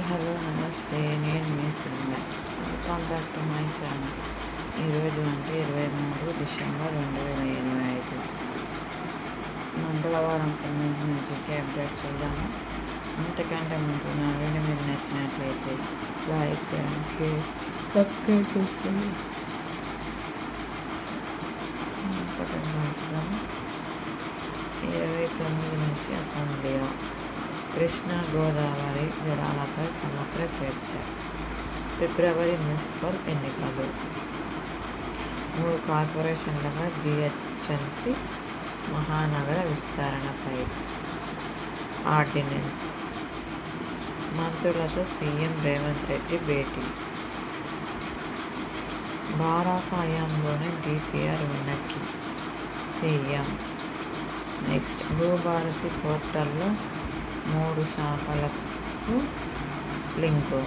Hello నమస్తే, నేను మీ శ్రీమ. Welcome back to my channel. ఈరోజు అంటే 23 డిసెంబర్ 2025 మంగళవారం సంబంధించిన జీకే అప్డేట్ చూద్దాము. అంతకంటే ముందు నా వీడియో మీకు నచ్చినట్లయితే లైక్ అండ్ షేర్, సబ్స్క్రైబ్ చేసుకోండి. 29 నుంచి అసెంబ్లీలో కృష్ణా గోదావరి జలాలపై సమగ్ర చర్చ. ఫిబ్రవరి మున్సిపల్ ఎన్నికలు. 3 కార్పొరేషన్లుగా జిహెచ్ఎంసీ మహానగర విస్తరణపై ఆర్డినెన్స్. మంత్రులతో సీఎం రేవంత్ రెడ్డి భేటీ. బారాస హయాంలోనే డిపిఆర్ వెనక్కి సీఎం. నెక్స్ట్, భూభారతి పోర్టల్లో 3 శాఖలకు లింకు.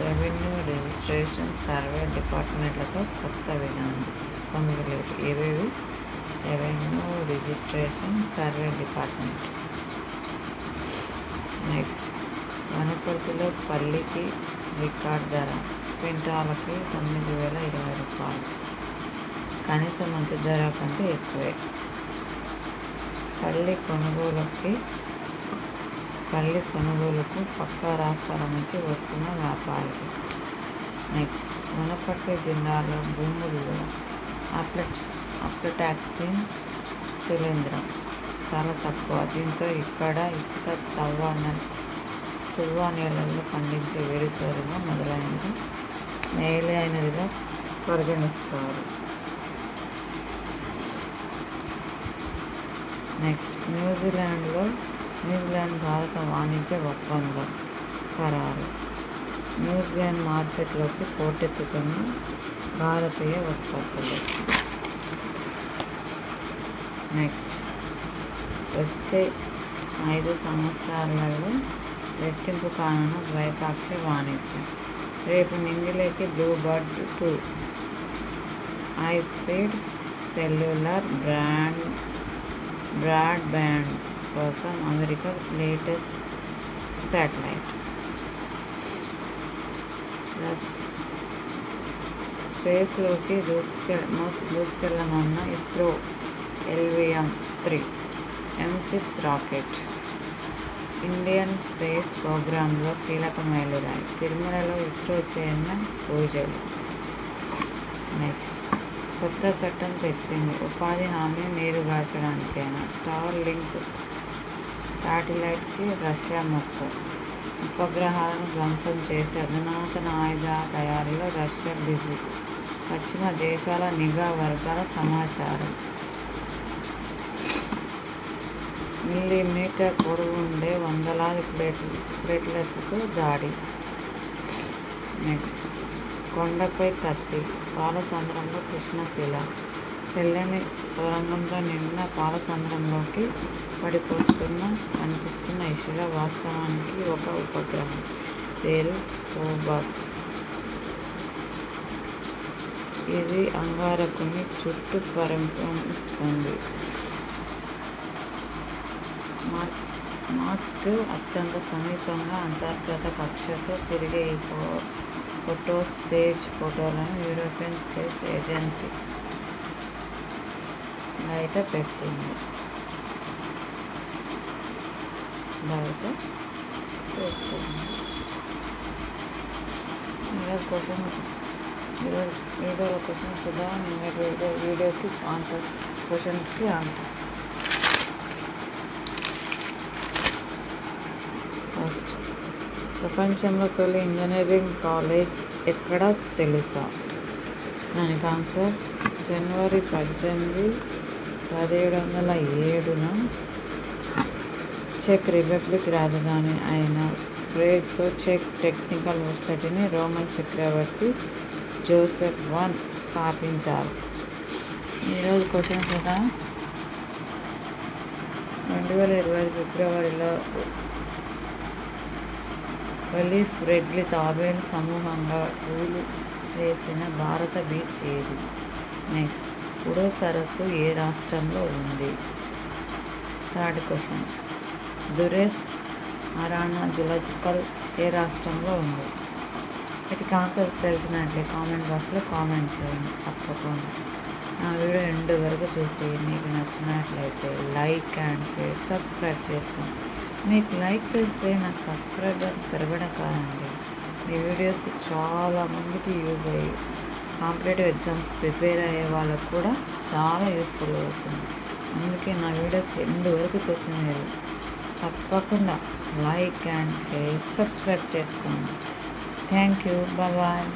రెవెన్యూ రిజిస్ట్రేషన్ సర్వే డిపార్ట్మెంట్లతో కొత్త విధానం. పొందలేదు ఏవేవి? Revenue registration survey department. Next, వనపర్తిలో పల్లికి రికార్డ్ ధర. క్వింటాలకి 9,020 రూపాయలు. కనీస మద్దతు ధర కంటే ఎక్కువే. పల్లి కొనుగోలుకు పక్క రాష్ట్రాల నుంచి వస్తున్న వ్యాపారులు. నెక్స్ట్, వనపర్తి జిల్లాలో భూముల్లో అప్లటాక్సిన్ శిలీంధ్రం చాలా తక్కువ. దీంతో ఇక్కడ ఇసుక తువ్వ నీళ్ళల్లో పండించే వేరుశనగ మొదలైనది మేలైనదిగా పరిగణిస్తారు. నెక్స్ట్, న్యూజిలాండ్ భారత వాణిజ్య ఒప్పందం ఖరారు. న్యూజిలాండ్ మార్కెట్లోకి పోటెత్తుతున్న భారతీయ ఉత్పత్తులు. నెక్స్ట్, వచ్చే 5 సంవత్సరాలలో రెట్టింపు కానున్న ద్వైపాక్షిక వాణిజ్యం. రేపు మింగిలేకి Bluebird 2 high speed cellular broadband కోసం అమెరికా లేటెస్ట్ శాటిలైట్. స్పేస్లోకి దూసుకెళ్లనున్న ISRO LVM-3 M6 rocket. Indian space ప్రోగ్రాంలో కీలక మైలురాయి. తిరుమలలో ఇస్రో చైర్మన్ పూజలు. నెక్స్ట్, కొత్త చట్టం తెచ్చింది. ఉపాధి హామీ నీరుగార్చడానికైనా. స్టార్ లింక్ శాటిలైట్కి రష్యా ముప్పు. ఉపగ్రహాలను ధ్వంసం చేసే అధునాతన ఆయుధాల తయారీలో రష్యా బిజీ. పశ్చిమ దేశాల నిఘా వర్గాల సమాచారం. మిల్లీమీటర్ పొడవు ఉండే వందలాది ప్లేట్లెట్లతో దాడి. నెక్స్ట్, కొండపై కత్తి. పాలసంద్రంలో కృష్ణశిల. తెల్లని సొరంగంలో నిండిన పాలసంద్రంలోకి కనిపిస్తున్న ఈ శిల వాస్తవానికి ఒక ఉపగ్రహం. పేరు ఫోబస్. ఇది అంగారకుని చుట్టూ పరిభ్రమిస్తుంది. మార్స్కు అత్యంత సమీపంగా అంతర్గత కక్షతో తిరిగే ఈ ఫోటోలను యూరోపియన్ స్పేస్ ఏజెన్సీ బయట పెట్టింది. వీడియోల కోసం చూద్దాం. వీడియోకి క్వశ్చన్స్కి ఆన్సర్. ఫస్ట్, ప్రపంచంలో తొలి ఇంజనీరింగ్ కాలేజ్ ఎక్కడ తెలుసా? దానికి ఆన్సర్ జనవరి 18, 1707 చెక్ రిపబ్లిక్ రాజధాని అయిన ప్రేగ్తో చెక్ టెక్నికల్ యూనివర్సిటీని రోమన్ చక్రవర్తి జోసెఫ్ I స్థాపించారు. ఈరోజు క్వశ్చన్స్ కూడా 2025 ఫిబ్రవరిలో ఒలివ్ రెడ్లీ తాబేలు సమూహంగా పూలు వేసిన భారత బీచ్ ఏది? నెక్స్ట్, ఉడో సరస్సు ఏ రాష్ట్రంలో ఉంది? థర్డ్ క్వశ్చన్, దురేస్ అరానా జులాజికల్ ఏ రాష్ట్రంలో ఉంది? వీటికి ఆన్సర్స్ తెలిసినట్లే కామెంట్ బాక్స్లో కామెంట్ చేయండి తప్పకుండా. నా వీడియో ఎండ్ వరకు చూసి మీకు నచ్చినట్లయితే లైక్ అండ్ షేర్, సబ్స్క్రైబ్ చేసుకోండి. మీకు లైక్ చేస్తే నాకు సబ్స్క్రైబర్ పెరగడం కాదండి, ఈ వీడియోస్ చాలా మందికి యూజ్ అయ్యి కాంపిటేటివ్ ఎగ్జామ్స్ ప్రిపేర్ అయ్యే వాళ్ళకు కూడా చాలా యూస్ఫుల్ అవుతుంది. అందుకే నా వీడియోస్ ఎండ్ వరకు చూసి మీరు తప్పకుండా లైక్ అండ్ షేర్, సబ్స్క్రైబ్ చేసుకోండి. Thank you. బాయ్.